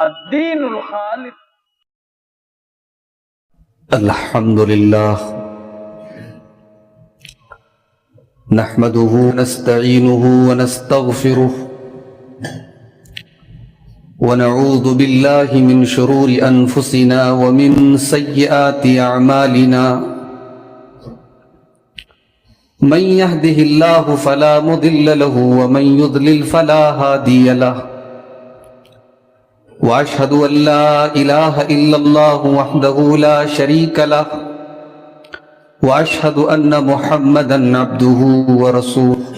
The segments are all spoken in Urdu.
الدین الخالص. الحمد لله نحمده ونستعينه ونستغفره ونعوذ بالله من شرور أنفسنا ومن سيئات أعمالنا من يهده الله فلا مضل له ومن يضلل فلا هادي له وأشهد أن لا إله إلا الله وحده لا شريك له وأشهد أن محمدا عبده ورسوله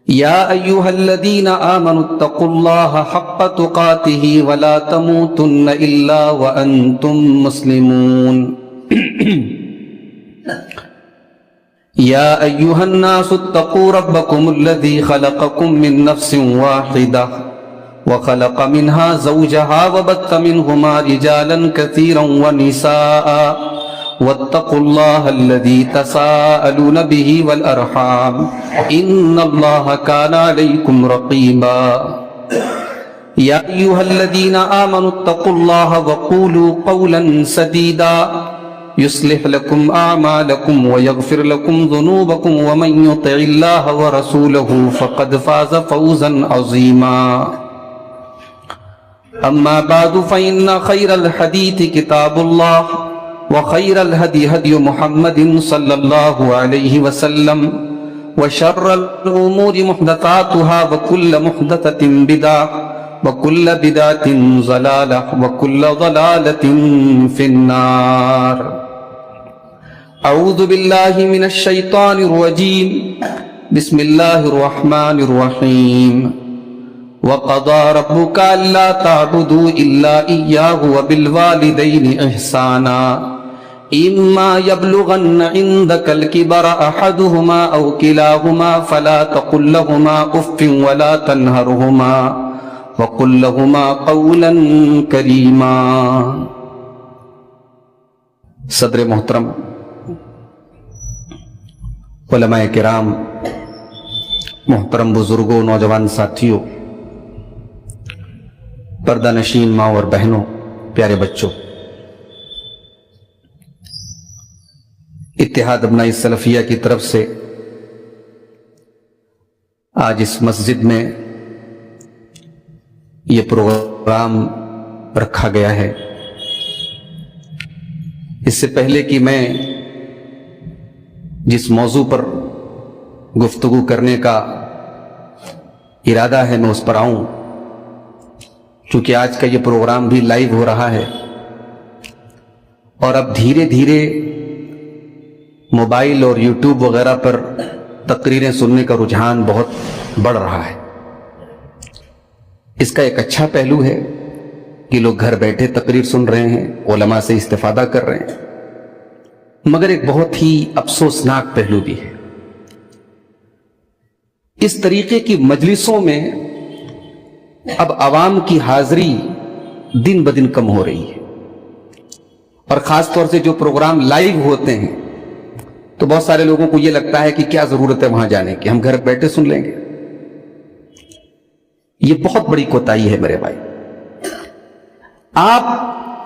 يا أيها الذين آمنوا اتقوا الله حق تقاته ولا تموتن إلا وأنتم مسلمون يا أيها الناس اتقوا ربكم الذي خلقكم من نفس واحدة وخلق منها زوجها وبث منهما رجالا كثيرا ونساء واتقوا الله الذي تساءلون به والأرحام إن الله كان عليكم رقيبا يا أيها الذين آمنوا اتقوا الله وقولوا قولا سديدا يصلح لكم أعمالكم ويغفر لكم ذنوبكم ومن يطع الله ورسوله فقد فاز فوزا عظيما أما بعد فإن خير الحديث كتاب الله وخير الهدي هدي محمد صلى الله عليه وسلم وشر الأمور محدثاتها وكل محدثة بدعة وكل بدعة ضلالة وكل ضلالة في النار. أعوذ بالله من الشيطان الرجيم. بسم الله الرحمن الرحيم. وقضى ربك ألا تعبدوا إلا إياه وبالوالدين إحسانا إما يبلغن عندك الكبر أحدهما أو كلاهما فلا تقل لهما أف ولا تنهرهما وقل لهما قولا كريما. صدر محترم، علماء کرام، محترم بزرگوں، نوجوان ساتھیوں، پردہ نشین ماں اور بہنوں، پیارے بچوں، اتحاد ابناء سلفیہ کی طرف سے آج اس مسجد میں یہ پروگرام رکھا گیا ہے. اس سے پہلے کہ میں جس موضوع پر گفتگو کرنے کا ارادہ ہے میں اس پر آؤں، چونکہ آج کا یہ پروگرام بھی لائیو ہو رہا ہے اور اب دھیرے دھیرے موبائل اور یوٹیوب وغیرہ پر تقریریں سننے کا رجحان بہت بڑھ رہا ہے. اس کا ایک اچھا پہلو ہے کہ لوگ گھر بیٹھے تقریر سن رہے ہیں، علماء سے استفادہ کر رہے ہیں، مگر ایک بہت ہی افسوسناک پہلو بھی ہے. اس طریقے کی مجلسوں میں اب عوام کی حاضری دن بدن کم ہو رہی ہے، اور خاص طور سے جو پروگرام لائیو ہوتے ہیں تو بہت سارے لوگوں کو یہ لگتا ہے کہ کیا ضرورت ہے وہاں جانے کی، ہم گھر بیٹھے سن لیں گے. یہ بہت بڑی کوتاہی ہے میرے بھائی. آپ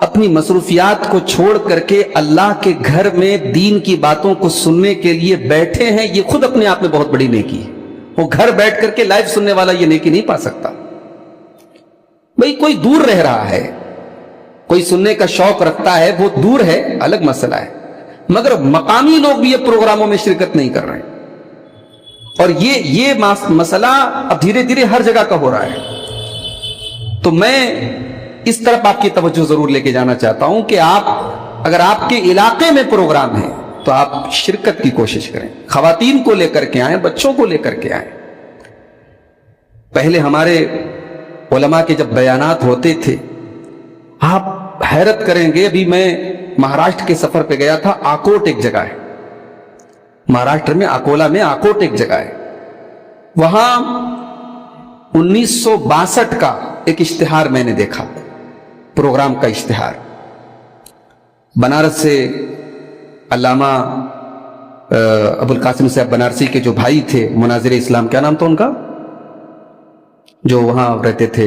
اپنی مصروفیات کو چھوڑ کر کے اللہ کے گھر میں دین کی باتوں کو سننے کے لیے بیٹھے ہیں، یہ خود اپنے آپ میں بہت بڑی نیکی ہے. وہ گھر بیٹھ کر کے لائیو سننے والا یہ نیکی نہیں پا سکتا. بھئی کوئی دور رہ رہا ہے، کوئی سننے کا شوق رکھتا ہے، وہ دور ہے، الگ مسئلہ ہے، مگر مقامی لوگ بھی یہ پروگراموں میں شرکت نہیں کر رہے ہیں. اور یہ مسئلہ اب دھیرے دھیرے ہر جگہ کا ہو رہا ہے. تو میں اس طرف آپ کی توجہ ضرور لے کے جانا چاہتا ہوں کہ اگر آپ کے علاقے میں پروگرام ہے تو آپ شرکت کی کوشش کریں، خواتین کو لے کر کے آئیں، بچوں کو لے کر کے آئیں. پہلے ہمارے علماء کے جب بیانات ہوتے تھے آپ حیرت کریں گے. ابھی میں مہاراشٹر کے سفر پہ گیا تھا. آکوٹ ایک جگہ ہے مہاراشٹر میں، اکولا میں آکوٹ ایک جگہ ہے. وہاں 1962 کا ایک اشتہار میں نے دیکھا، پروگرام کا اشتہار. بنارس سے علامہ ابوالقاسم صاحب بنارسی کے جو بھائی تھے، مناظر اسلام، کیا نام تھا ان کا، جو وہاں رہتے تھے،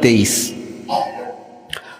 23।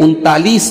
39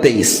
23।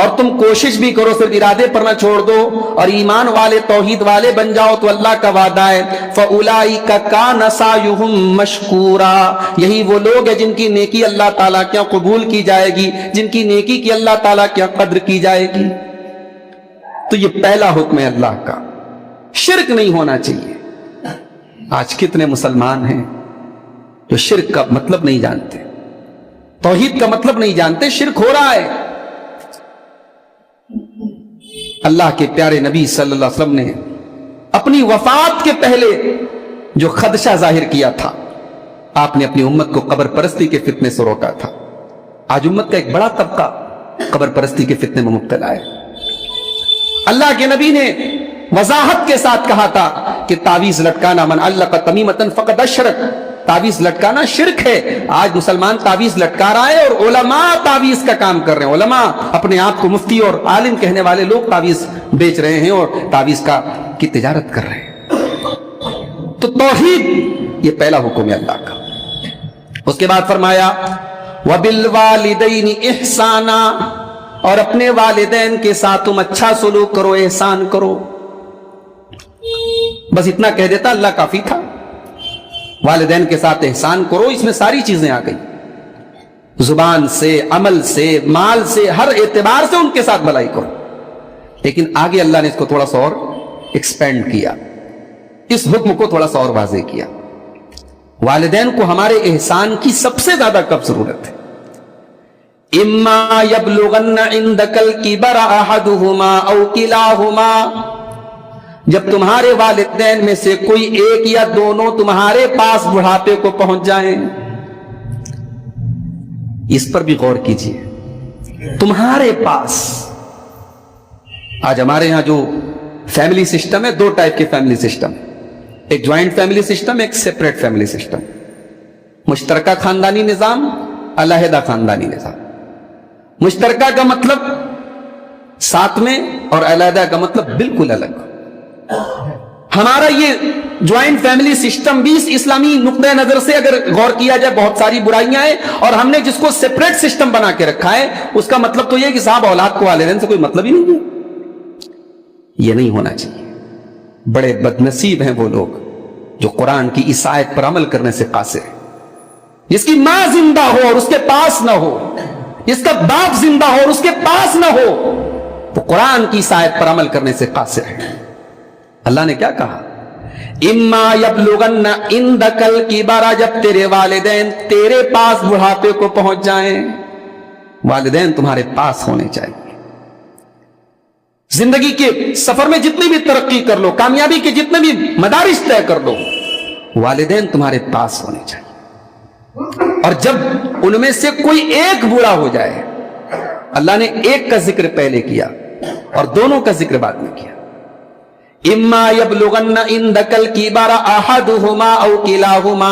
اور تم کوشش بھی کرو, صرف ارادے پر نہ چھوڑ دو, اور ایمان والے توحید والے بن جاؤ, تو اللہ کا وعدہ ہے فَأُولَئِكَ كَانَ سَعْيُهُمْ مَشْكُورًا, یہی وہ لوگ ہیں جن کی نیکی اللہ تعالیٰ کیا قبول کی جائے گی, جن کی نیکی کی اللہ تعالیٰ کیا قدر کی جائے گی. تو یہ پہلا حکم ہے اللہ کا, شرک نہیں ہونا چاہیے. آج کتنے مسلمان ہیں جو شرک کا مطلب نہیں جانتے, توحید کا مطلب نہیں جانتے, شرک ہو رہا ہے. اللہ کے پیارے نبی صلی اللہ علیہ وسلم نے اپنی وفات کے پہلے جو خدشہ ظاہر کیا تھا, آپ نے اپنی امت کو قبر پرستی کے فتنے سے روکا تھا. آج امت کا ایک بڑا طبقہ قبر پرستی کے فتنے میں مبتلا ہے. اللہ کے نبی نے وضاحت کے ساتھ کہا تھا کہ تعویذ لٹکانا, من علق تمیمۃ فقد اشرک, تعویذ لٹکانا شرک ہے. آج مسلمان تعویذ لٹکا رہا ہے, اور علماء تعویذ کا کام کر رہے ہیں. علماء اپنے آپ کو مفتی اور عالم کہنے والے لوگ تعویذ بیچ رہے ہیں اور تعویذ کی تجارت کر رہے ہیں. تو توحید یہ پہلا حکم ہے اللہ کا. اس کے بعد فرمایا وَبِالْوَالِدَيْنِ إِحْسَانًا, اور اپنے والدین کے ساتھ تم اچھا سلوک کرو, احسان کرو. بس اتنا کہہ دیتا اللہ کافی تھا. والدین کے ساتھ احسان کرو, اس میں ساری چیزیں آ گئی, زبان سے, عمل سے, مال سے, ہر اعتبار سے ان کے ساتھ بھلائی کرو. لیکن آگے اللہ نے اس کو تھوڑا سا اور ایکسپینڈ کیا, اس حکم کو تھوڑا سا اور واضح کیا. والدین کو ہمارے احسان کی سب سے زیادہ کب ضرورت ہے؟ اما یبلغن عندک الکبر احدہما او کلاہما, جب تمہارے والدین میں سے کوئی ایک یا دونوں تمہارے پاس بڑھاپے کو پہنچ جائیں. اس پر بھی غور کیجئے, تمہارے پاس. آج ہمارے ہاں جو فیملی سسٹم ہے, دو ٹائپ کے فیملی سسٹم, ایک جوائنٹ فیملی سسٹم, ایک سیپریٹ فیملی سسٹم. مشترکہ خاندانی نظام, علیحدہ خاندانی نظام. مشترکہ کا مطلب ساتھ میں, اور علیحدہ کا مطلب بالکل الگ. ہمارا یہ جوائنٹ فیملی سسٹم بھی اسلامی نقطہ نظر سے اگر غور کیا جائے بہت ساری برائیاں ہیں, اور ہم نے جس کو سیپریٹ سسٹم بنا کے رکھا ہے اس کا مطلب تو یہ کہ صاحب اولاد کو والدین سے کوئی مطلب ہی نہیں ہے. یہ نہیں ہونا چاہیے. بڑے بدنصیب ہیں وہ لوگ جو قرآن کی اس آیت پر عمل کرنے سے قاصر ہیں. جس کی ماں زندہ ہو اور اس کے پاس نہ ہو, جس کا باپ زندہ ہو اور اس کے پاس نہ ہو, وہ قرآن کی اس آیت پر عمل کرنے سے قاصر ہے. اللہ نے کیا کہا؟ اما یبلغن عندک الکبر, جب تیرے والدین تیرے پاس بڑھاپے کو پہنچ جائیں. والدین تمہارے پاس ہونے چاہیے. زندگی کے سفر میں جتنی بھی ترقی کر لو, کامیابی کے جتنے بھی مدارج طے کر لو, والدین تمہارے پاس ہونے چاہیے. اور جب ان میں سے کوئی ایک بوڑھا ہو جائے, اللہ نے ایک کا ذکر پہلے کیا اور دونوں کا ذکر بعد میں کیا. اما یبلغن عندک الکبر احدہما او کلاہما,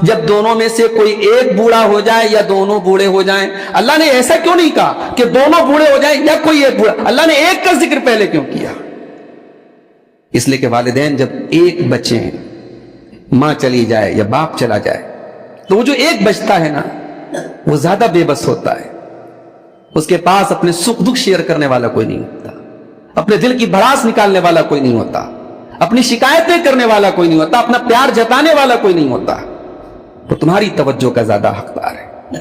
جب دونوں میں سے کوئی ایک بوڑھا ہو جائے یا دونوں بوڑھے ہو جائیں. اللہ نے ایسا کیوں نہیں کہا کہ دونوں بوڑھے ہو جائیں یا کوئی ایک بوڑھا؟ اللہ نے ایک کا ذکر پہلے کیوں کیا؟ اس لیے کہ والدین جب ایک بچے ہیں, ماں چلی جائے یا باپ چلا جائے, تو وہ جو ایک بچتا ہے نا وہ زیادہ بے بس ہوتا ہے. اس کے پاس اپنے سکھ دکھ شیئر کرنے والا کوئی نہیں ہوتا, اپنے دل کی بھڑاس نکالنے والا کوئی نہیں ہوتا, اپنی شکایتیں کرنے والا کوئی نہیں ہوتا, اپنا پیار جتانے والا کوئی نہیں ہوتا. تو تمہاری توجہ کا زیادہ حقدار ہے.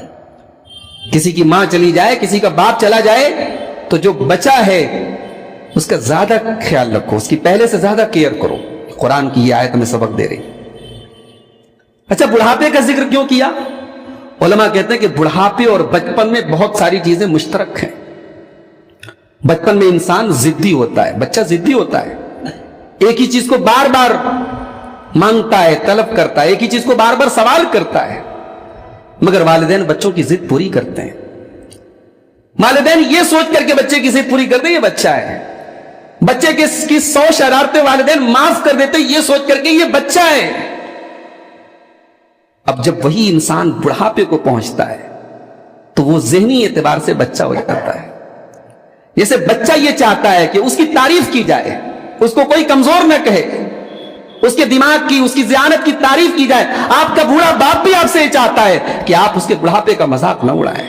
کسی کی ماں چلی جائے, کسی کا باپ چلا جائے, تو جو بچہ ہے اس کا زیادہ خیال رکھو, اس کی پہلے سے زیادہ کیئر کرو. قرآن کی یہ آیت ہمیں سبق دے رہی. اچھا, بڑھاپے کا ذکر کیوں کیا؟ علماء کہتے ہیں کہ بڑھاپے اور بچپن میں بہت ساری چیزیں مشترک ہیں. بچپن میں انسان ضدی ہوتا ہے, بچہ ضدی ہوتا ہے, ایک ہی چیز کو بار بار مانگتا ہے, طلب کرتا ہے, ایک ہی چیز کو بار بار سوال کرتا ہے. مگر والدین بچوں کی ضد پوری کرتے ہیں. والدین یہ سوچ کر کے بچے کی ضد پوری کرتے ہیں یہ بچہ ہے. بچے کی 100 شرارتیں والدین معاف کر دیتے یہ سوچ کر کے یہ بچہ ہے. اب جب وہی انسان بڑھاپے کو پہنچتا ہے تو وہ ذہنی اعتبار سے بچہ ہو جاتا ہے. جیسے بچہ یہ چاہتا ہے کہ اس کی تعریف کی جائے, اس کو کوئی کمزور نہ کہے, اس کے دماغ کی, اس کی ذہانت کی تعریف کی جائے. آپ کا بوڑھا باپ بھی آپ سے یہ چاہتا ہے کہ آپ اس کے بڑھاپے کا مذاق نہ اڑائیں.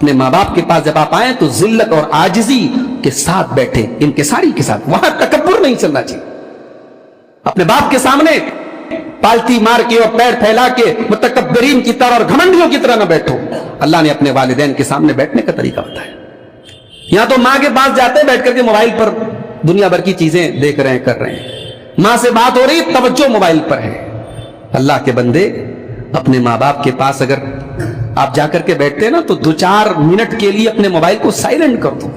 اپنے ماں باپ کے پاس جب آپ آئیں تو ذلت اور عاجزی کے ساتھ بیٹھے، انکساری کے ساتھ، وہاں تکبر نہیں چلنا چاہیے. اپنے باپ کے سامنے پالتی مار کے اور پیر پھیلا کے متکبرین کی طرح اور گھمنڈیوں کی طرح نہ بیٹھو. اللہ نے اپنے والدین کے سامنے بیٹھنے کا طریقہ بتایا. یہاں تو ماں کے پاس جاتے بیٹھ کر کے موبائل پر دنیا بھر کی چیزیں دیکھ رہے ہیں، کر رہے ہیں. ماں سے بات ہو رہی، توجہ موبائل پر ہے. اللہ کے بندے، اپنے ماں باپ کے پاس اگر آپ جا کر کے بیٹھتے ہیں نا تو 2-4 منٹ کے لیے اپنے موبائل کو سائلنٹ کر دو.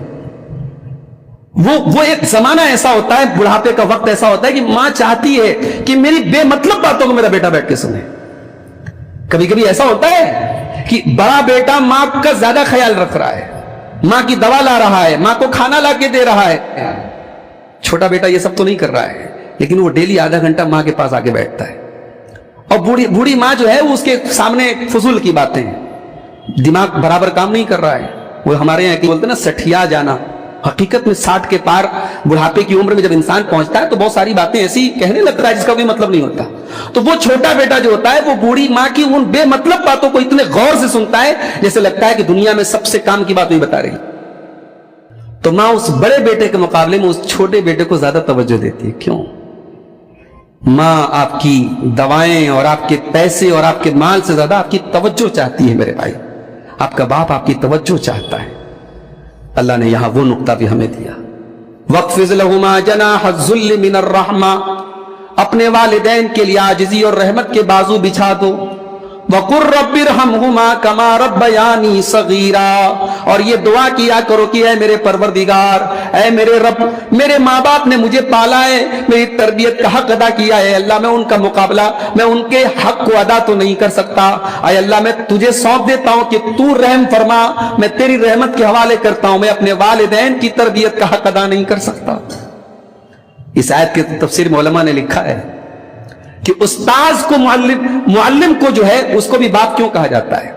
وہ ایک زمانہ ایسا ہوتا ہے، بڑھاپے کا وقت ایسا ہوتا ہے کہ ماں چاہتی ہے کہ میری بے مطلب باتوں کو میرا بیٹا بیٹھ کے سنے. کبھی کبھی ایسا ہوتا ہے کہ بڑا بیٹا ماں کا زیادہ خیال رکھ رہا ہے، ماں کی دوا لا رہا ہے، ماں کو کھانا لا کے دے رہا ہے. چھوٹا بیٹا یہ سب تو نہیں کر رہا ہے، لیکن وہ ڈیلی آدھا گھنٹہ ماں کے پاس آ کے بیٹھتا ہے. اور بوڑھی ماں جو ہے وہ اس کے سامنے فضول کی باتیں، دماغ برابر کام نہیں کر رہا ہے. وہ ہمارے یہاں کی بولتے ہیں نا سٹھیا جانا. حقیقت میں 60 کے پار بڑھاپے کی عمر میں جب انسان پہنچتا ہے تو بہت ساری باتیں ایسی کہنے لگتا ہے جس کا کوئی مطلب نہیں ہوتا. تو وہ چھوٹا بیٹا جو ہوتا ہے وہ بوڑھی ماں کی ان بے مطلب باتوں کو اتنے غور سے سنتا ہے جیسے لگتا ہے کہ دنیا میں سب سے کام کی بات نہیں بتا رہی. تو ماں اس بڑے بیٹے کے مقابلے میں اس چھوٹے بیٹے کو زیادہ توجہ دیتی ہے. کیوں؟ ماں آپ کی دوائیں اور آپ کے پیسے اور آپ کے مال سے زیادہ آپ کی توجہ چاہتی ہے. میرے بھائی، آپ کا باپ آپ کی توجہ چاہتا ہے. اللہ نے یہاں وہ نقطہ بھی ہمیں دیا. وَاخْفِضْ لَهُمَا جَنَاحَ الذُّلِّ مِنَ الرَّحْمَةِ، اپنے والدین کے لیے عاجزی اور رحمت کے بازو بچھا دو. وَقُلْ رَبِّ ارْحَمْهُمَا كَمَا رَبَّيَانِي صَغِيرًا، اور یہ دعا کیا کرو کہ اے میرے پروردگار، اے میرے رب، میرے ماں باپ نے مجھے پالا ہے، میری تربیت کا حق ادا کیا ہے. اللہ میں ان کا مقابلہ، میں ان کے حق کو ادا تو نہیں کر سکتا. اے اللہ میں تجھے سونپ دیتا ہوں کہ تو رحم فرما، میں تیری رحمت کے حوالے کرتا ہوں. میں اپنے والدین کی تربیت کا حق ادا نہیں کر سکتا. اس آیت کے تفسیر میں علماء نے لکھا ہے کہ استاذ کو معلم کو جو ہے اس کو بھی باپ کیوں کہا جاتا ہے؟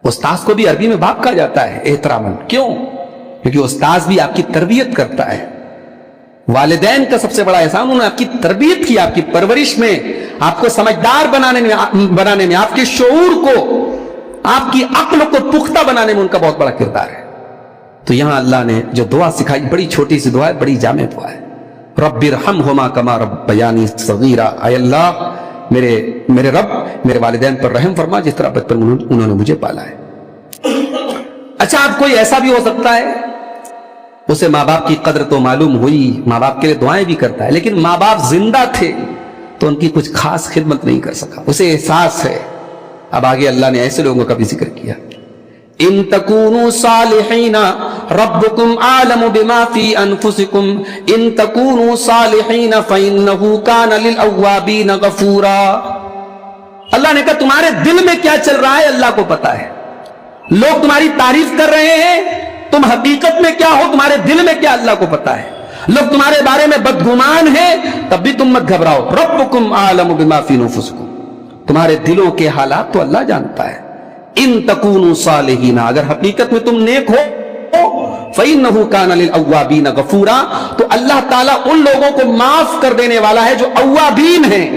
استاذ کو بھی عربی میں باپ کہا جاتا ہے احتراماً. کیوں؟ کیونکہ استاذ بھی آپ کی تربیت کرتا ہے. والدین کا سب سے بڑا احسان، انہوں نے آپ کی تربیت کی، آپ کی پرورش میں، آپ کو سمجھدار بنانے میں، آپ کے شعور کو، آپ کی عقل کو پختہ بنانے میں ان کا بہت بڑا کردار ہے. تو یہاں اللہ نے جو دعا سکھائی، بڑی چھوٹی سی دعا ہے، بڑی جامع دعا ہے. رب ارحمہما کما ربیانی صغیرا، اے اللہ میرے رب میرے والدین پر رحم فرما جس طرح بچپن انہوں نے مجھے پالا ہے. اچھا، اب کوئی ایسا بھی ہو سکتا ہے اسے ماں باپ کی قدر تو معلوم ہوئی، ماں باپ کے لیے دعائیں بھی کرتا ہے، لیکن ماں باپ زندہ تھے تو ان کی کچھ خاص خدمت نہیں کر سکا، اسے احساس ہے. اب آگے اللہ نے ایسے لوگوں کا بھی ذکر کیا. ان تکونوا صالحین ربکم عالم بما فی انفسکم ان تکونوا صالحین فانہ کان للاوابین غفورا. اللہ نے کہا تمہارے دل میں کیا چل رہا ہے اللہ کو پتا ہے. لوگ تمہاری تعریف کر رہے ہیں، تم حقیقت میں کیا ہو، تمہارے دل میں کیا اللہ کو پتا ہے. لوگ تمہارے بارے میں بدگمان ہیں، تب بھی تم مت گھبراؤ. ربکم عالم بما فی انفسکم، تمہارے دلوں کے حالات تو اللہ جانتا ہے. ان تکونوا صالحین، اگر حقیقت میں تم نیک ہو فإنہ کان للأوابین غفورا، تو اللہ تعالیٰ ان لوگوں کو معاف کر دینے والا ہے جو اوابین ہیں.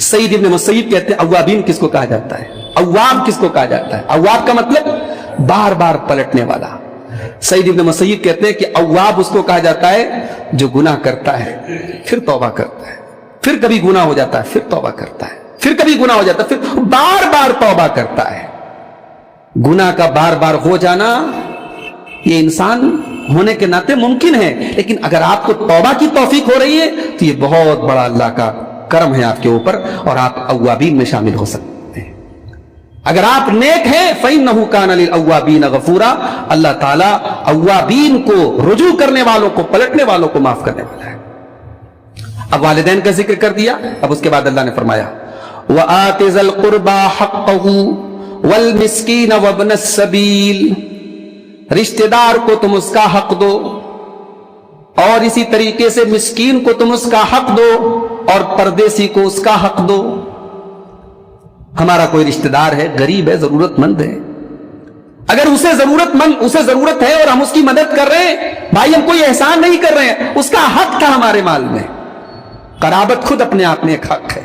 سعید ابن مسیب کہتے ہیں اوابین کس کو کہا جاتا ہے، اواب کس کو کہا جاتا ہے؟ اواب کا مطلب بار بار پلٹنے والا. سعید ابن مسیب کہتے ہیں کہ اواب اس کو کہا جاتا ہے جو گناہ کرتا ہے پھر توبہ کرتا ہے، پھر کبھی گناہ ہو جاتا ہے پھر توبہ کرتا ہے، پھر کبھی گناہ ہو جاتا ہے پھر بار بار توبہ کرتا ہے. گناہ کا بار بار ہو جانا یہ انسان ہونے کے ناطے ممکن ہے، لیکن اگر آپ کو توبہ کی توفیق ہو رہی ہے تو یہ بہت بڑا اللہ کا کرم ہے آپ کے اوپر، اور آپ اوابین میں شامل ہو سکتے ہیں. اگر آپ نیک ہیں فإنہ کان للأوابین غفورا، اللہ تعالیٰ اوابین کو، رجوع کرنے والوں کو، پلٹنے والوں کو معاف کرنے والا ہے. اب والدین کا ذکر کر دیا، اب اس کے بعد اللہ نے فرمایا وَآتِ ذَا الْقُرْبَى حَقَّهُ وَالْمِسْكِينَ وَابْنَ السَّبِيلِ، رشتہ دار کو تم اس کا حق دو، اور اسی طریقے سے مسکین کو تم اس کا حق دو، اور پردیسی کو اس کا حق دو. ہمارا کوئی رشتہ دار ہے، غریب ہے، ضرورت مند ہے، اگر اسے ضرورت ہے اور ہم اس کی مدد کر رہے ہیں، بھائی ہم کوئی احسان نہیں کر رہے ہیں، اس کا حق تھا ہمارے مال میں. قرابت خود اپنے آپ میں ایک حق ہے.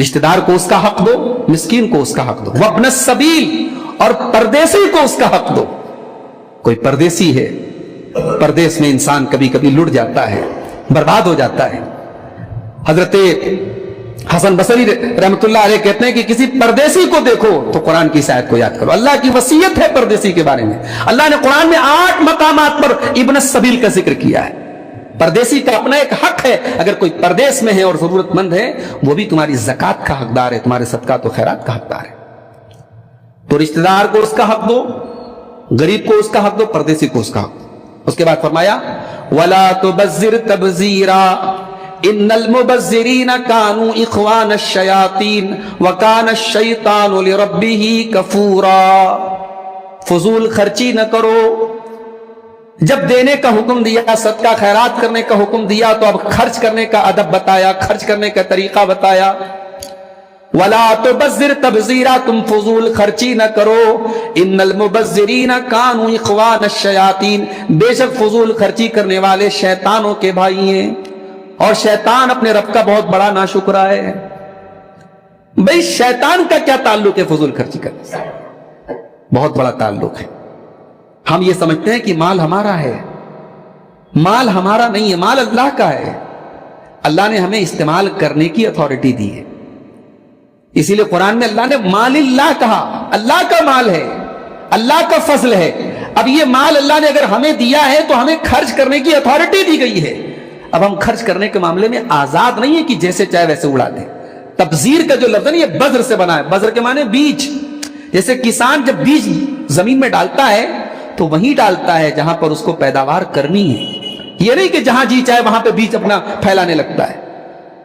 رشتہ دار کو اس کا حق دو, مسکین کو اس کا حق دو. وابن السبیل, اور پردیسی کو اس کا حق دو. کوئی پردیسی ہے, پردیس میں انسان کبھی کبھی لٹ جاتا ہے, برباد ہو جاتا ہے. حضرت حسن بصری رحمت اللہ علیہ کہتے ہیں کہ کسی پردیسی کو دیکھو تو قرآن کی اس آیت کو یاد کرو. اللہ کی وصیت ہے پردیسی کے بارے میں. اللہ نے قرآن میں 8 مقامات پر ابن السبیل کا ذکر کیا ہے. پردیسی کا اپنا ایک حق ہے. اگر کوئی پردیس میں ہے اور ضرورت مند ہے, وہ بھی تمہاری زکات کا حقدار ہے, تمہارے صدقات و خیرات کا حقدار ہے. تو رشتہ دار کو اس کا حق دو, غریب کو اس کا حق دو, پردیسی کو اس کا حق دو. اس کے بعد فرمایا وَلَا تُبَذِّرْ تَبْذِيرًا ان المبذرین کانوا اخوان الشیاطین وکان الشیطان لربہ کفورا. فضول خرچی نہ کرو. جب دینے کا حکم دیا, صدقہ خیرات کرنے کا حکم دیا, تو اب خرچ کرنے کا ادب بتایا, خرچ کرنے کا طریقہ بتایا. وَلَا تُبَذِّرْ تَبْذِيرًا, تم فضول خرچی نہ کرو. ان المبذرین کانوا اخوان الشیاطین, بے شک فضول خرچی کرنے والے شیطانوں کے بھائی ہیں, اور شیطان اپنے رب کا بہت بڑا ناشکرا ہے. بھئی شیطان کا کیا تعلق ہے فضول خرچی کرنے سے؟ بہت بڑا تعلق ہے. ہم یہ سمجھتے ہیں کہ مال ہمارا ہے. مال ہمارا نہیں ہے, مال اللہ کا ہے. اللہ نے ہمیں استعمال کرنے کی اتھارٹی دی ہے. اسی لیے قرآن میں اللہ نے مال اللہ کہا. اللہ کا مال ہے, اللہ کا فضل ہے. اب یہ مال اللہ نے اگر ہمیں دیا ہے تو ہمیں خرچ کرنے کی اتھارٹی دی گئی ہے. اب ہم خرچ کرنے کے معاملے میں آزاد نہیں ہے کہ جیسے چاہے ویسے اڑا دیں. تبذیر کا جو لفظ ہے یہ بذر سے بنا ہے. بذر کے معنی بیج. جیسے کسان جب بیج زمین میں ڈالتا ہے تو وہیں ڈالتا ہے جہاں پر اس کو پیداوار کرنی ہے. یہ نہیں کہ جہاں جی چاہے وہاں پہ بیج اپنا پھیلانے لگتا ہے.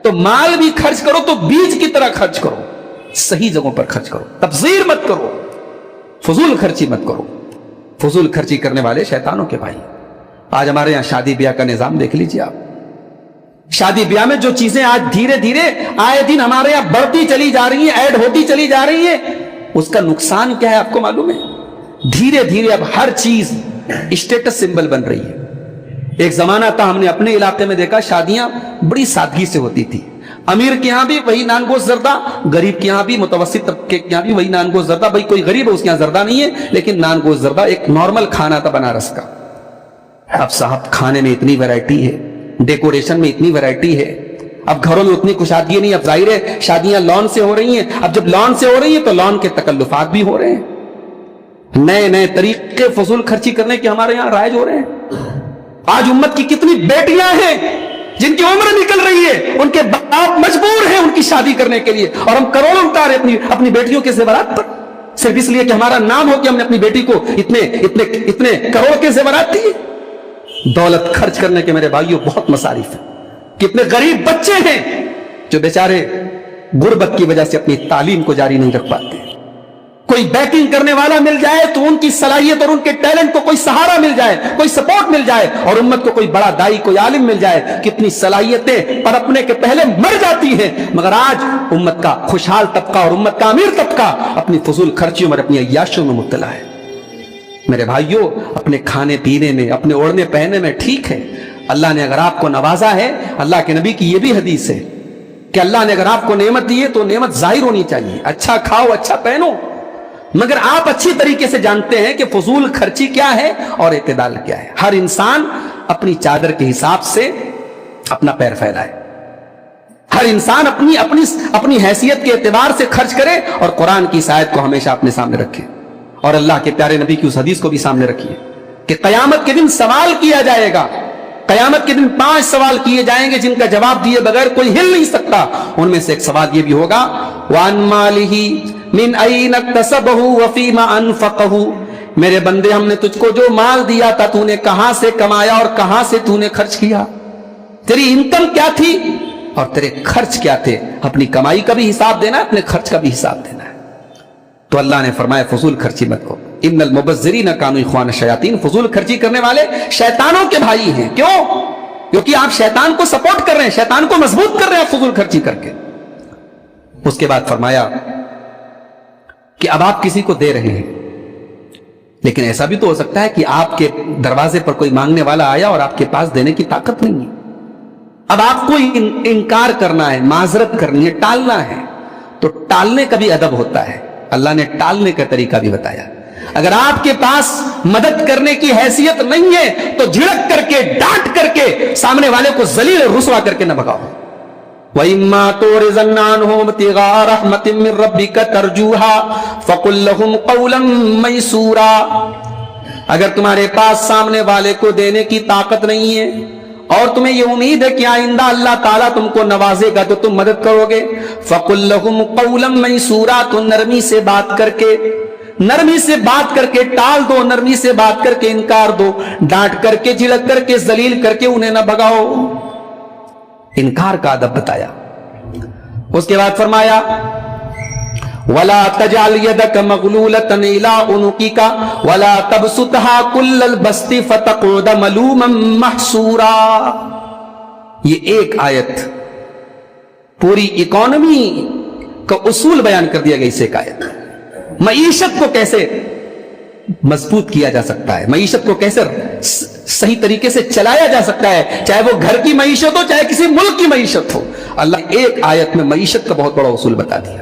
تو مال بھی خرچ کرو تو بیج کی طرح خرچ کرو, صحیح جگہوں پر خرچ کرو. تبذیر مت کرو, فضول خرچی مت کرو. فضول خرچی کرنے والے شیطانوں کے بھائی. آج ہمارے یہاں شادی بیاہ کا نظام دیکھ لیجیے آپ. شادی بیاہ میں جو چیزیں آج دھیرے دھیرے آئے دن ہمارے یہاں بڑھتی چلی جا رہی ہیں, ایڈ ہوتی چلی جا رہی ہیں, اس کا نقصان کیا ہے آپ کو معلوم ہے؟ دھیرے دھیرے اب ہر چیز اسٹیٹس سمبل بن رہی ہے. ایک زمانہ تھا, ہم نے اپنے علاقے میں دیکھا شادیاں بڑی سادگی سے ہوتی تھی. امیر کے یہاں بھی وہی نان گوشت زردہ, غریب کے یہاں بھی, متوسط طبقے کے یہاں بھی وہی نان گوشت زردہ. بھائی کوئی غریب ہے اس کے یہاں زردہ نہیں ہے, لیکن نان گوشت زردہ ایک نارمل کھانا تھا بنارس کا. اب صاحب کھانے میں اتنی ویرائٹی ہے, ڈیکوریشن میں اتنی ویرائٹی ہے, اب گھروں میں اتنی کشادگی نہیں. اب ظاہر ہے شادیاں لان سے ہو رہی ہیں. اب جب لان سے ہو رہی ہیں تو لان کے تکلفات بھی ہو رہے ہیں. نئے نئے طریقے فضول خرچی کرنے کے ہمارے یہاں رائج ہو رہے ہیں. آج امت کی کتنی بیٹیاں ہیں جن کی عمر نکل رہی ہے, ان کے باپ مجبور ہیں ان کی شادی کرنے کے لیے, اور ہم کروڑوں اتارے اپنی بیٹیوں کے زیورات پر, صرف اس لیے کہ ہمارا نام ہو کہ ہم نے اپنی بیٹی کو اتنے کروڑ کے زیورات دیے. دولت خرچ کرنے کے میرے بھائیوں بہت مصارف ہیں. کتنے غریب بچے ہیں جو بیچارے غربت کی وجہ سے اپنی تعلیم کو جاری نہیں رکھ پاتے. کوئی بیکنگ کرنے والا مل جائے تو ان کی صلاحیت اور ان کے ٹیلنٹ کو کوئی سہارا مل جائے, کوئی سپورٹ مل جائے, اور امت کو کوئی بڑا دائی, کوئی عالم مل جائے. کتنی صلاحیتیں پنپنے کے پہلے مر جاتی ہیں. مگر آج امت کا خوشحال طبقہ اور امت کا امیر طبقہ اپنی فضول خرچیوں اور اپنی عیاشیوں میں مبتلا ہے. میرے بھائیوں, اپنے کھانے پینے میں, اپنے اوڑھنے پہننے میں ٹھیک ہے, اللہ نے اگر آپ کو نوازا ہے, اللہ کے نبی کی یہ بھی حدیث ہے کہ اللہ نے اگر آپ کو نعمت دی ہے تو نعمت ظاہر ہونی چاہیے. اچھا کھاؤ, اچھا پہنو, مگر آپ اچھی طریقے سے جانتے ہیں کہ فضول خرچی کیا ہے اور اعتدال کیا ہے. ہر انسان اپنی چادر کے حساب سے اپنا پیر پھیلائے. ہر انسان اپنی حیثیت کے اعتبار سے خرچ کرے, اور قرآن کی اس آیت کو ہمیشہ اپنے سامنے رکھے, اور اللہ کے پیارے نبی کی اس حدیث کو بھی سامنے رکھیے کہ قیامت کے دن سوال کیا جائے گا. قیامت کے دن 5 سوال کیے جائیں گے جن کا جواب دیے بغیر کوئی ہل نہیں سکتا. ان میں سے ایک سوال یہ بھی ہوگا, وَعَن مَالِهِ مِنْ أَيْنَ اكْتَسَبَهُ وَفِيمَ أَنْفَقَهُ, میرے بندے ہم نے تجھ کو جو مال دیا تھا تو نے کہاں سے کمایا اور کہاں سے تو نے خرچ کیا. تیری انکم کیا تھی اور تیرے خرچ کیا تھے. اپنی کمائی کا بھی حساب دینا ہے, اپنے خرچ کا بھی حساب دینا ہے. تو اللہ نے فرمایا فضول خرچی مت کرو. ان المبذرین کانوا اخوان الشیاطین, فضول خرچی کرنے والے شیطانوں کے بھائی ہیں. کیوں؟ کیونکہ آپ شیطان کو سپورٹ کر رہے ہیں, شیطان کو مضبوط کر رہے ہیں آپ فضول خرچی کر کے. اس کے بعد فرمایا کہ اب آپ کسی کو دے رہے ہیں, لیکن ایسا بھی تو ہو سکتا ہے کہ آپ کے دروازے پر کوئی مانگنے والا آیا اور آپ کے پاس دینے کی طاقت نہیں ہے. اب آپ کو انکار کرنا ہے, معذرت کرنی ہے, ٹالنا ہے, تو ٹالنے کا بھی ادب ہوتا ہے. اللہ نے ٹالنے کا طریقہ بھی بتایا. اگر آپ کے پاس مدد کرنے کی حیثیت نہیں ہے تو جھڑک کر کے, ڈانٹ کر کے سامنے والے کو ذلیل اور رسوا کر کے نہ بھگاؤ. وَإِمَّا تُعْرِضَنَّ عَنْهُمْ ابْتِغَاءَ رَحْمَةٍ مِّن رَّبِّكَ تَرْجُوهَا فَقُل لَّهُمْ قَوْلًا مَّيْسُورًا. اگر تمہارے پاس سامنے والے کو دینے کی طاقت نہیں ہے اور تمہیں یہ امید ہے کہ آئندہ اللہ تعالیٰ تم کو نوازے گا تو تم مدد کرو گے, فَقُل لَّهُمْ قَوْلًا مَّيْسُورًا, تو نرمی سے بات کر کے ٹال دو, نرمی سے بات کر کے انکار دو, ڈانٹ کر کے, جھڑک کر کے, ذلیل کر کے انہیں نہ بھگاؤ. انکار کا ادب بتایا. اس کے بعد فرمایا وَلَا تَجْعَلْ يَدَكَ مَغْلُولَةً إِلَىٰ عُنُقِكَ وَلَا تَبْسُطْهَا كُلَّ الْبَسْطِ فَتَقْعُدَ مَلُومًا مَحْسُورًا. یہ ایک آیت پوری اکانومی کا اصول بیان کر دیا گیا. اس ایک آیت معیشت کو کیسے مضبوط کیا جا سکتا ہے, معیشت کو کیسے صحیح طریقے سے چلایا جا سکتا ہے, چاہے وہ گھر کی معیشت ہو چاہے کسی ملک کی معیشت ہو. اللہ نے ایک آیت میں معیشت کا بہت بڑا اصول بتا دیا.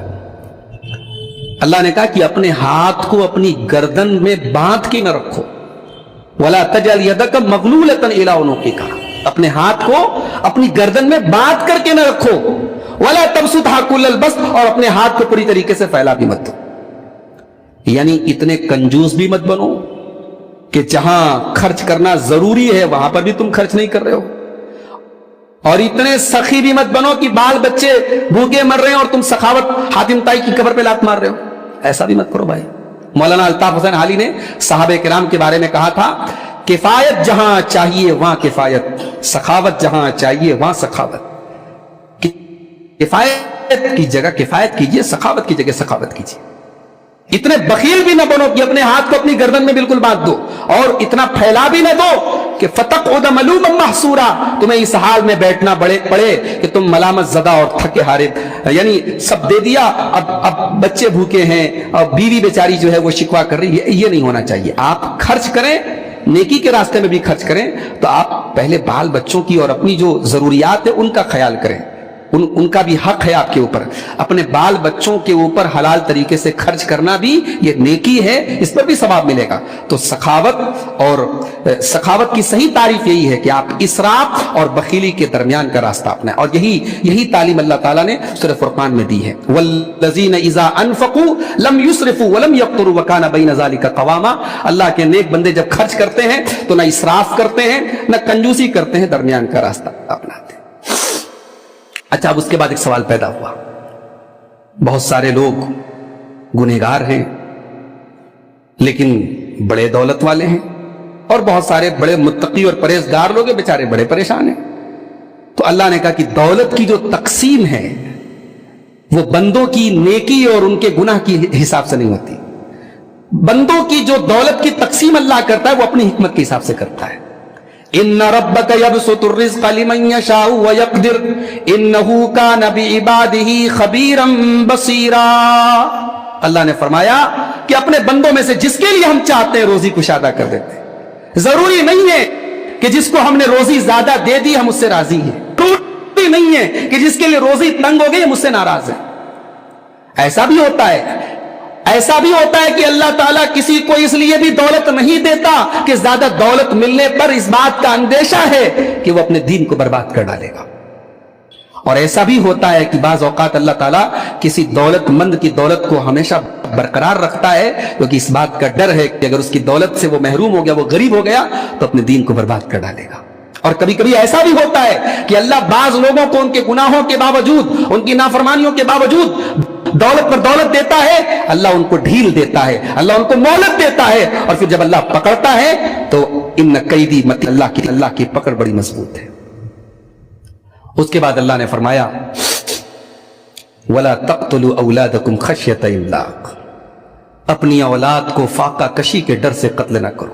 اللہ نے کہا کہ اپنے ہاتھ کو اپنی گردن میں باندھ کے نہ رکھو. وَلَا تَجْعَلْ يَدَكَ مَغْلُولَةً إِلَىٰ عُنُقِكَ, اپنے ہاتھ کو اپنی گردن میں باندھ کر کے نہ رکھو. وَلَا تَبْسُطْهَا كُلَّ الْبَسْطِ, اور اپنے ہاتھ کو پوری طریقے سے پھیلا بھی مت دو. یعنی اتنے کنجوس بھی مت بنو کہ جہاں خرچ کرنا ضروری ہے وہاں پر بھی تم خرچ نہیں کر رہے ہو, اور اتنے سخی بھی مت بنو کہ بال بچے بھوکے مر رہے ہیں اور تم سخاوت حاتم طائی کی قبر پہ لات مار رہے ہو. ایسا بھی مت کرو بھائی. مولانا الطاف حسین حالی نے صحابہ کرام کے بارے میں کہا تھا, کفایت جہاں چاہیے وہاں کفایت, سخاوت جہاں چاہیے وہاں سخاوت. کفایت کی جگہ کفایت کیجئے, سخاوت کی جگہ سخاوت کیجئے. اتنے بخیل بھی نہ بنو کہ اپنے ہاتھ کو اپنی گردن میں بالکل باندھ دو, اور اتنا پھیلا بھی نہ دو کہ فتقعد ملوما محسورا, تمہیں اس حال میں بیٹھنا پڑے کہ تم ملامت زدہ اور تھکے ہارے, یعنی سب دے دیا, اب بچے بھوکے ہیں اور بیوی بیچاری جو ہے وہ شکوا کر رہی ہے. یہ نہیں ہونا چاہیے. آپ خرچ کریں, نیکی کے راستے میں بھی خرچ کریں, تو آپ پہلے بال بچوں کی اور اپنی جو ضروریات ہے ان کا خیال کریں. ان کا بھی حق ہے آپ کے اوپر. اپنے بال بچوں کے اوپر حلال طریقے سے خرچ کرنا بھی یہ نیکی ہے, اس پر بھی ثواب ملے گا. تو سخاوت کی صحیح تعریف یہی ہے کہ آپ اسراف اور بخیلی کے درمیان کا راستہ اپنائیں, اور یہی تعلیم اللہ تعالیٰ نے سورہ فرقان میں دی ہے. وَالَّذِينَ إِذَا أَنفَقُوا لَمْ يُسْرِفُوا وَلَمْ يَقْتُرُوا وَكَانَ بَيْنَ ذَلِكَ قَوَامًا. اللہ کے نیک بندے جب خرچ کرتے ہیں تو نہ اسراف کرتے ہیں نہ کنجوسی کرتے ہیں, درمیان کا راستہ اپناتے ہیں. اچھا, اب اس کے بعد ایک سوال پیدا ہوا. بہت سارے لوگ گنہگار ہیں لیکن بڑے دولت والے ہیں, اور بہت سارے بڑے متقی اور پرہیزگار لوگ ہیں, بیچارے بڑے پریشان ہیں. تو اللہ نے کہا کہ دولت کی جو تقسیم ہے وہ بندوں کی نیکی اور ان کے گناہ کی حساب سے نہیں ہوتی. بندوں کی جو دولت کی تقسیم اللہ کرتا ہے وہ اپنی حکمت کے حساب سے کرتا ہے. ان ربک یبسط الرزق لمن یشاء ویقدر انہ کان بعبادہ خبیرا بصیرا. اللہ نے فرمایا کہ اپنے بندوں میں سے جس کے لیے ہم چاہتے ہیں روزی کشادہ کر دیتے ہیں. ضروری نہیں ہے کہ جس کو ہم نے روزی زیادہ دے دی ہم اس سے راضی ہیں, ضروری نہیں ہے کہ جس کے لیے روزی تنگ ہو گئی ہم اس سے ناراض ہیں. ایسا بھی ہوتا ہے کہ اللہ تعالیٰ کسی کو اس لیے بھی دولت نہیں دیتا کہ زیادہ دولت ملنے پر اس بات کا اندیشہ ہے کہ وہ اپنے دین کو برباد کر ڈالے گا. اور ایسا بھی ہوتا ہے کہ بعض اوقات اللہ تعالیٰ کسی دولت مند کی دولت کو ہمیشہ برقرار رکھتا ہے کیونکہ اس بات کا ڈر ہے کہ اگر اس کی دولت سے وہ محروم ہو گیا, وہ غریب ہو گیا, تو اپنے دین کو برباد کر ڈالے گا. اور کبھی کبھی ایسا بھی ہوتا ہے کہ اللہ بعض لوگوں کو ان کے گناہوں کے باوجود, ان کی نافرمانیوں کے باوجود دولت پر دولت دیتا ہے, اللہ ان کو ڈھیل دیتا ہے, اللہ ان کو مہلت دیتا ہے, اور پھر جب اللہ پکڑتا ہے تو ان قیدی مت, اللہ کی پکڑ بڑی مضبوط ہے. اس کے بعد اللہ نے فرمایا وَلَا تَقْتُلُوا أَوْلَادَكُمْ خَشْيَةَ إِمْلَاقٍ, اپنی اولاد کو فاقہ کشی کے ڈر سے قتل نہ کرو,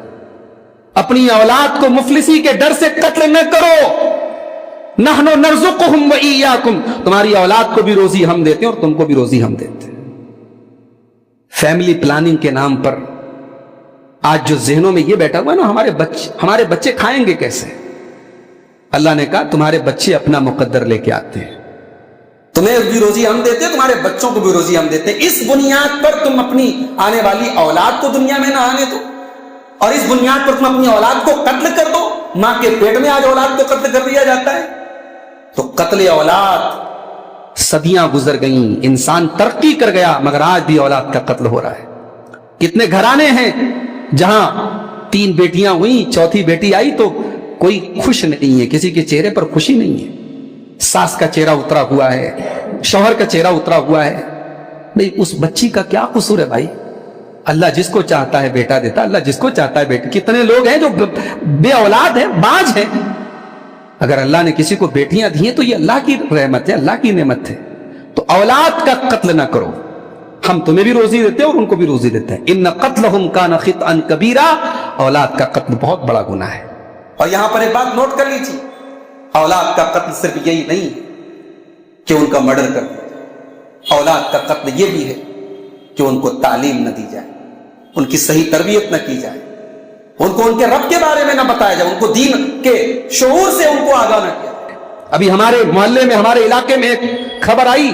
اپنی اولاد کو مفلسی کے ڈر سے قتل نہ کرو. نحن نرزقهم وإياكم, تمہاری اولاد کو بھی روزی ہم دیتے ہیں اور تم کو بھی روزی ہم دیتے ہیں. فیملی پلاننگ کے نام پر آج جو ذہنوں میں یہ بیٹھا ہوا ہے نا, ہمارے بچے کھائیں گے کیسے. اللہ نے کہا تمہارے بچے اپنا مقدر لے کے آتے ہیں, تمہیں بھی روزی ہم دیتے ہیں, تمہارے بچوں کو بھی روزی ہم دیتے ہیں. اس بنیاد پر تم اپنی آنے والی اولاد کو دنیا میں نہ آنے دو, اور اس بنیاد پر تم اپنی اولاد کو قتل کر دو. ماں کے پیٹ میں آج اولاد کو قتل کر دیا جاتا ہے. تو قتل اولاد صدیاں گزر گئیں, انسان ترقی کر گیا, مگر آج بھی اولاد کا قتل ہو رہا ہے. کتنے گھرانے ہیں جہاں 3 بیٹیاں ہوئیں, چوتھی بیٹی آئی تو کوئی خوش نہیں ہے, کسی کے چہرے پر خوشی نہیں ہے. ساس کا چہرہ اترا ہوا ہے, شوہر کا چہرہ اترا ہوا ہے. بھئی اس بچی کا کیا قصور ہے بھائی؟ اللہ جس کو چاہتا ہے بیٹا دیتا, اللہ جس کو چاہتا ہے بیٹی. کتنے لوگ ہیں جو بے اولاد ہیں, باج ہیں. اگر اللہ نے کسی کو بیٹیاں دی ہیں تو یہ اللہ کی رحمت ہے, اللہ کی نعمت ہے. تو اولاد کا قتل نہ کرو. ہم تمہیں بھی روزی دیتے ہیں اور ان کو بھی روزی دیتے ہیں. ان قتلہم کان خطئا کبیرا, اولاد کا قتل بہت بڑا گناہ ہے. اور یہاں پر ایک بات نوٹ کر لیجیے, اولاد کا قتل صرف یہی نہیں کہ ان کا مرڈر کر دیا جائے, اولاد کا قتل یہ بھی ہے کہ ان کو تعلیم نہ دی جائے, ان کی صحیح تربیت نہ کی جائے, ان کو ان کے رب کے بارے میں نہ بتایا جائے, ان کو دین کے شعور سے ان کو آگاہ نہ کیا جائے. ابھی ہمارے محلے میں, ہمارے علاقے میں ایک خبر آئی,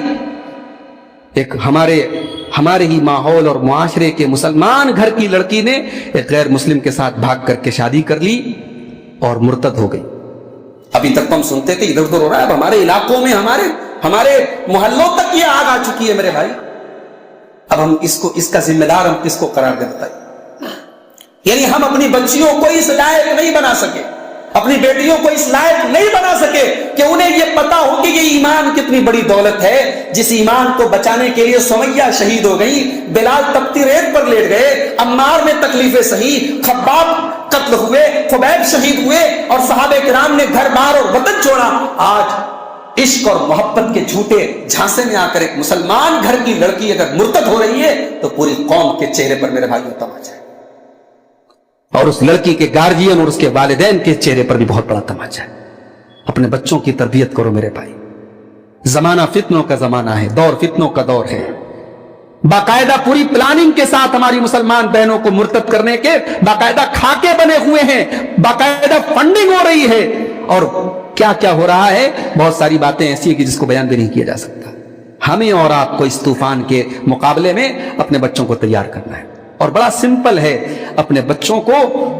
ایک ہمارے ہی ماحول اور معاشرے کے مسلمان گھر کی لڑکی نے ایک غیر مسلم کے ساتھ بھاگ کر کے شادی کر لی اور مرتد ہو گئی. ابھی تک تو ہم سنتے تھے ادھر ادھر ہو رہا ہے, اب ہمارے علاقوں میں, ہمارے محلوں تک یہ آگ آ چکی ہے میرے بھائی. اب ہم اس کا ذمہ دار ہم کس کو قرار دیں بتائیے؟ یعنی ہم اپنی بچیوں کو اس لائق نہیں بنا سکے, اپنی بیٹیوں کو اس لائق نہیں بنا سکے کہ انہیں یہ پتا ہو کہ یہ ایمان کتنی بڑی دولت ہے, جس ایمان کو بچانے کے لیے سمیہ شہید ہو گئی, بلال تپتی ریت پر لیٹ گئے, عمار میں تکلیفیں سہی, خباب قتل ہوئے, خبیب شہید ہوئے, اور صحابہ کرام نے گھر بار اور وطن چھوڑا. آج عشق اور محبت کے جھوٹے جھانسے میں آ کر ایک مسلمان گھر کی لڑکی اگر مرتد ہو رہی ہے تو پوری قوم کے چہرے پر میرے بھائیوں تماچا ہے, اور اس لڑکی کے گارجین اور اس کے والدین کے چہرے پر بھی بہت بڑا تماچا ہے. اپنے بچوں کی تربیت کرو میرے بھائی. زمانہ فتنوں کا زمانہ ہے, دور فتنوں کا دور ہے. باقاعدہ پوری پلاننگ کے ساتھ ہماری مسلمان بہنوں کو مرتد کرنے کے باقاعدہ خاکے بنے ہوئے ہیں, باقاعدہ فنڈنگ ہو رہی ہے, اور کیا کیا ہو رہا ہے. بہت ساری باتیں ایسی ہیں کہ جس کو بیان بھی نہیں کیا جا سکتا. ہمیں اور آپ کو اس طوفان کے مقابلے میں اپنے بچوں کو تیار کرنا ہے, اور بڑا سمپل ہے. اپنے بچوں کو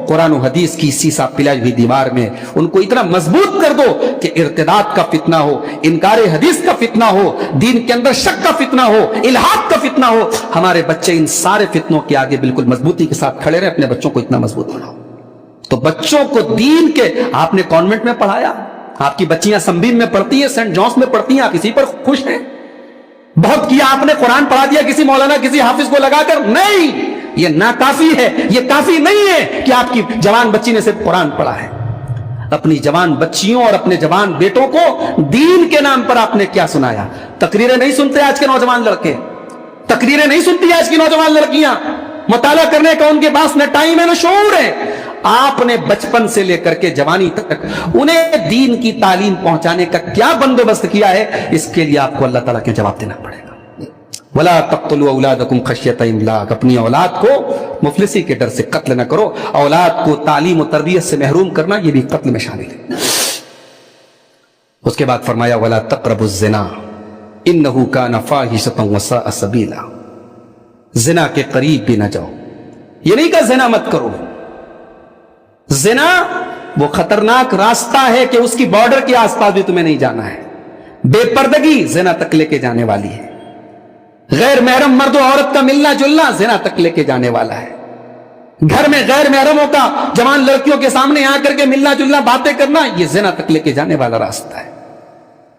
قرآن و حدیث کی سیسا پلائی ہوئی دیوار میں ان کو اتنا مضبوط کر دو کہ ارتداد کا فتنہ ہو, انکار حدیث کا فتنہ ہو, دین کے اندر شک کا فتنہ ہو, الحاد کا فتنہ ہو. ہمارے بچے ان سارے فتنوں کے آگے بالکل مضبوطی کے ساتھ کھڑے رہے. اپنے بچوں کو اتنا مضبوط بناؤ. تو بچوں کو دین کے, آپ نے کانوینٹ میں پڑھایا, آپ کی بچیاں سنبین میں پڑھتی ہیں, سینٹ جانس میں پڑھتی ہیں, آپ اسی پر خوش ہیں. بہت کیا آپ نے, قرآن پڑھا دیا کسی مولانا کسی حافظ کو لگا کر, نہیں, یہ ناکافی ہے. یہ کافی نہیں ہے کہ آپ کی جوان بچی نے صرف قرآن پڑھا ہے. اپنی جوان بچیوں اور اپنے جوان بیٹوں کو دین کے نام پر آپ نے کیا سنایا؟ تقریریں نہیں سنتے آج کے نوجوان لڑکے, تقریریں نہیں سنتی آج کی نوجوان لڑکیاں. مطالعہ کرنے کا ان کے پاس نہ ٹائم ہے نہ شعور ہے. آپ نے بچپن سے لے کر کے جوانی تک انہیں دین کی تعلیم پہنچانے کا کیا بندوبست کیا ہے؟ اس کے لیے آپ کو اللہ تعالیٰ کے جواب دینا پڑے گا. وَلَا تَقْتُلُوا أَوْلَادَكُمْ خَشْيَةَ إِمْلَاقٍ, اپنی اولاد کو مفلسی کے ڈر سے قتل نہ کرو. اولاد کو تعلیم و تربیت سے محروم کرنا یہ بھی قتل میں شامل ہے. اس کے بعد فرمایا وَلَا تَقْرَبُوا الزِّنَا إِنَّهُ كَانَ فَاحِشَةً وَسَاءَ سَبِيلًا, زنا کے قریب بھی نہ جاؤ. یہ نہیں کہ زنا مت کرو. زنا وہ خطرناک راستہ ہے کہ اس کی بارڈر کے آس پاس بھی تمہیں نہیں جانا ہے. بے پردگی زنا تک لے کے جانے والی ہے. غیر محرم مرد و عورت کا ملنا جلنا زنا تک لے کے جانے والا ہے. گھر میں غیر محرموں کا جوان لڑکیوں کے سامنے آ کر کے ملنا جلنا باتیں کرنا یہ زنا تک لے کے جانے والا راستہ ہے.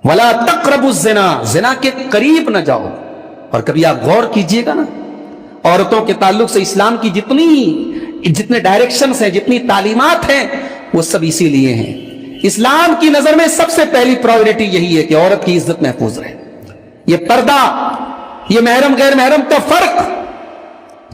وَلَا تَقْرَبُوا الزِّنَا, زنا کے قریب نہ جاؤ. اور کبھی آپ غور کیجئے گا نا, عورتوں کے تعلق سے اسلام کی جتنے ڈائریکشنز ہیں, جتنی تعلیمات ہیں, وہ سب اسی لیے ہیں. اسلام کی نظر میں سب سے پہلی پرائیورٹی یہی ہے کہ عورت کی عزت محفوظ رہے. یہ پردہ, یہ محرم غیر محرم کا فرق,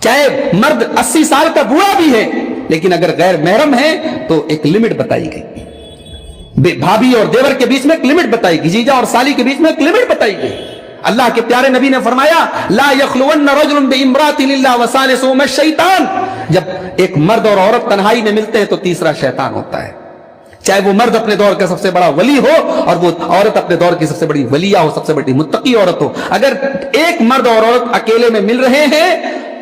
چاہے مرد 80 سال کا بوڑھا بھی ہے لیکن اگر غیر محرم ہے تو ایک لمٹ بتائی گئی. بھابھی اور دیور کے بیچ میں ایک لمٹ بتائی گئی, جیجا اور سالی کے بیچ میں ایک لمٹ بتائی گئی. اللہ کے پیارے نبی نے فرمایا لا یخلون رجل بامرأۃ الا وثالثهما الشیطان, جب ایک مرد اور عورت تنہائی میں ملتے ہیں تو تیسرا شیطان ہوتا ہے. چاہے وہ مرد اپنے دور کا سب سے بڑا ولی ہو اور وہ عورت اپنے دور کی سب سے بڑی ولیہ ہو, سب سے بڑی متقی عورت ہو, اگر ایک مرد اور عورت اکیلے میں مل رہے ہیں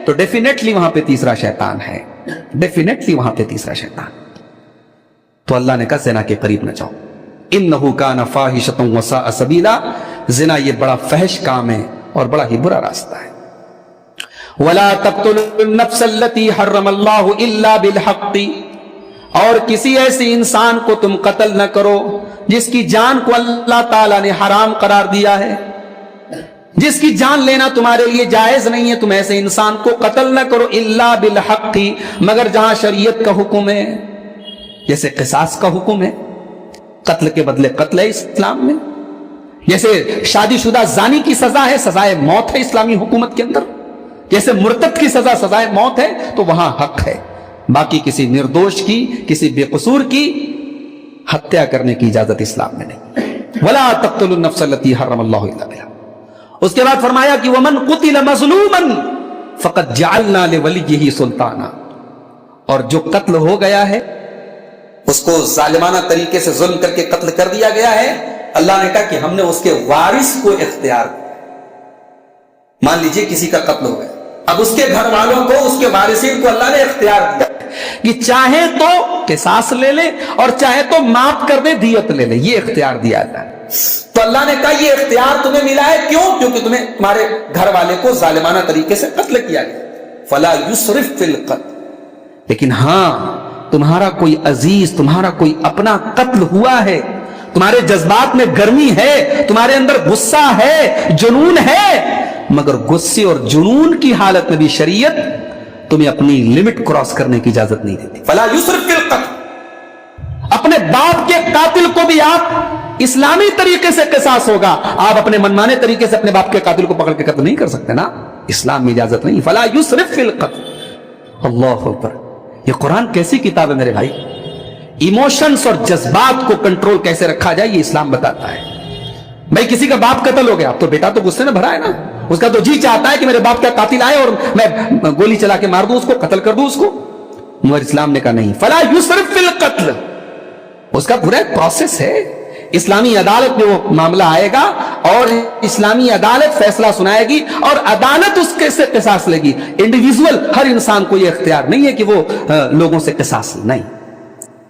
تو ڈیفینیٹلی وہاں پہ تیسرا شیطان ہے, ڈیفینیٹلی وہاں پہ تیسرا شیطان. تو اللہ نے کہا زنا کے قریب نہ جاؤ, انہ کان فاحشۃ وساء سبیلا, زنا یہ بڑا فحش کام ہے اور بڑا ہی برا راستہ ہے. ولا تقتلوا النفس التي حرم اللہ الا بالحق, اور کسی ایسے انسان کو تم قتل نہ کرو جس کی جان کو اللہ تعالیٰ نے حرام قرار دیا ہے, جس کی جان لینا تمہارے لیے جائز نہیں ہے, تم ایسے انسان کو قتل نہ کرو الا بالحق, مگر جہاں شریعت کا حکم ہے, جیسے قصاص کا حکم ہے, قتل کے بدلے قتل ہے اسلام میں, جیسے شادی شدہ زانی کی سزا ہے, سزائے موت ہے اسلامی حکومت کے اندر, جیسے مرتد کی سزا سزائے موت ہے, تو وہاں حق ہے. باقی کسی نردوش کی, کسی بے قصور کی ہتیا کرنے کی اجازت اسلام میں نہیں. ولا تقتلوا النفس التي حرم اللہ الا بالحق. اس کے بعد فرمایا کہ ومن قتل مظلوما فقد جعلنا لولیہ سلطانا, اور جو قتل ہو گیا ہے اس کو ظالمانہ طریقے سے ظلم کر کے قتل کر دیا گیا ہے, اللہ نے کہا کہ ہم نے اس کے وارث کو اختیار دیا. مان لیجئے کسی کا قتل ہو گیا, اب اس کے گھر والوں کو, اس کے وارثین کو اللہ نے اختیار دیا کہ چاہے تو قصاص لے لے اور چاہے تو معاف کر دے, دیت لے لے, یہ اختیار دیا اللہ نے. تو اللہ نے کہا یہ اختیار تمہیں ملا ہے, کیوں؟ کیونکہ تمہارے گھر والے کو ظالمانہ طریقے سے قتل کیا گیا. فلا یسرف فی القتل, لیکن ہاں تمہارا کوئی عزیز, تمہارا کوئی اپنا قتل ہوا ہے, تمہارے جذبات میں گرمی ہے, تمہارے اندر غصہ ہے, جنون ہے, مگر غصے اور جنون کی حالت میں بھی شریعت تمہیں اپنی لمٹ کراس کرنے کی اجازت نہیں دیتی. فلا یسرف فی القتل, اپنے باپ کے قاتل کو بھی آپ اسلامی طریقے سے قصاص ہوگا, آپ اپنے منمانے طریقے سے اپنے باپ کے قاتل کو پکڑ کے قتل نہیں کر سکتے نا, اسلام میں اجازت نہیں. فلا یسرف فی القتل. اللہ اکبر, یہ قرآن کیسی کتاب ہے میرے بھائی, ایموشنز اور جذبات کو کنٹرول کیسے رکھا جائے یہ اسلام بتاتا ہے. بھائی کسی کا باپ قتل ہو گیا تو بیٹا تو غصے میں بھرا ہے نا, اس کا تو جی چاہتا ہے کہ میرے باپ کا قاتل آئے اور میں گولی چلا کے مار دوں اس کو, قتل کر دوں اس کو, مگر اسلام نے کہا نہیں. فلا یسرف فی القتل, اس کا پورا ایک پروسیس ہے. اسلامی عدالت میں وہ معاملہ آئے گا اور اسلامی عدالت فیصلہ سنائے گی اور عدالت اس کے سے قصاص لے گی. انڈیویژول ہر انسان کو یہ اختیار نہیں ہے کہ وہ لوگوں سے قصاص لے, نہیں,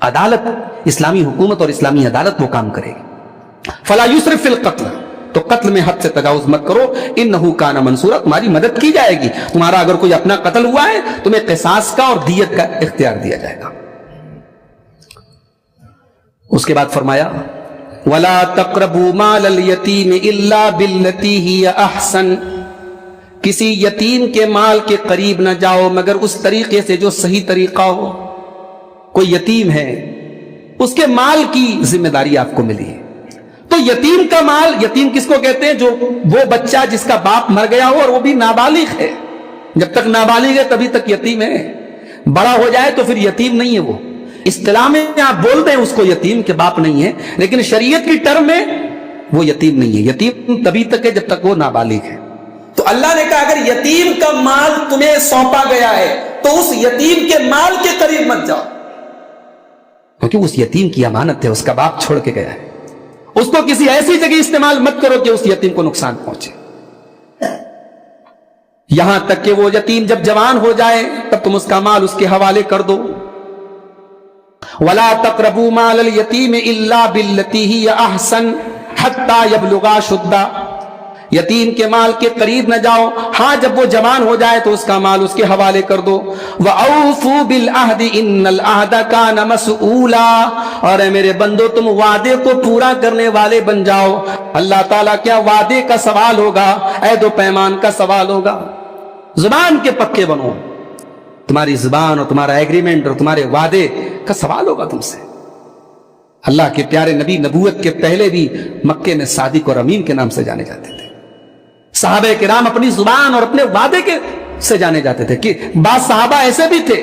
عدالت, اسلامی حکومت اور اسلامی عدالت وہ کام کرے گی. فلا یسرف فی القتل, تو قتل میں حد سے تجاوز مت کرو, انہ کان منصورا, تمہاری مدد کی جائے گی. تمہارا اگر کوئی اپنا قتل ہوا ہے تمہیں قصاص کا اور دیت کا اختیار دیا جائے گا. اس کے بعد فرمایا ولا تقربوا مال الیتیم الا بالتی ہی احسن, کسی یتیم کے مال کے قریب نہ جاؤ مگر اس طریقے سے جو صحیح طریقہ ہو. کوئی یتیم ہے, اس کے مال کی ذمہ داری آپ کو ملی ہے, تو یتیم کا مال, یتیم کس کو کہتے ہیں؟ جو وہ بچہ جس کا باپ مر گیا ہو اور وہ بھی نابالغ ہے. جب تک نابالغ ہے تبھی تک یتیم ہے, بڑا ہو جائے تو پھر یتیم نہیں ہے. وہ اصطلاح میں آپ بولتے ہیں اس کو یتیم کے باپ نہیں ہے, لیکن شریعت کی ٹرم میں وہ یتیم نہیں ہے. یتیم تبھی تک ہے جب تک وہ نابالغ ہے. تو اللہ نے کہا اگر یتیم کا مال تمہیں سونپا گیا ہے تو اس یتیم کے مال کے قریب مت جاؤ, کیونکہ اس یتیم کی امانت ہے, اس کا باپ چھوڑ کے گیا ہے. اس کو کسی ایسی جگہ استعمال مت کرو کہ اس یتیم کو نقصان پہنچے. یہاں تک کہ وہ یتیم جب جوان ہو جائے تب تم اس کا مال اس کے حوالے کر دو. ولا تقربوا مال الیتیم الا بالتی ہی احسن حتی یبلغ اشدہ, یتیم کے مال کے قریب نہ جاؤ, ہاں جب وہ جوان ہو جائے تو اس کا مال اس کے حوالے کر دو. وَأَوْفُوا بِالْعَهْدِ إِنَّ الْعَهْدَ كَانَ مَسْئُولًا, اور اے میرے بندو تم وعدے کو پورا کرنے والے بن جاؤ. اللہ تعالیٰ کیا وعدے کا سوال ہوگا, عہد و پیمان کا سوال ہوگا. زبان کے پکے بنو, تمہاری زبان اور تمہارا ایگریمنٹ اور تمہارے وعدے کا سوال ہوگا تم سے. اللہ کے پیارے نبی نبوت کے پہلے بھی مکے میں صادق اور امین کے نام سے جانے جاتے تھے. صحابہ کرام اپنی زبان اور اپنے وعدے کے سے جانے جاتے تھے. کہ بعض صحابہ ایسے بھی تھے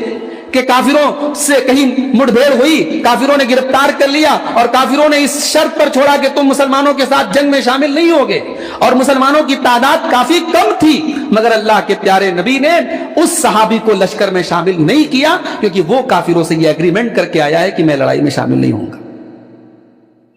کہ کافروں سے کہیں مڑ بھیڑ ہوئی, کافروں نے گرفتار کر لیا اور کافروں نے اس شرط پر چھوڑا کہ تم مسلمانوں کے ساتھ جنگ میں شامل نہیں ہوگے, اور مسلمانوں کی تعداد کافی کم تھی, مگر اللہ کے پیارے نبی نے اس صحابی کو لشکر میں شامل نہیں کیا کیونکہ وہ کافروں سے یہ ایگریمنٹ کر کے آیا ہے کہ میں لڑائی میں شامل نہیں ہوں گا.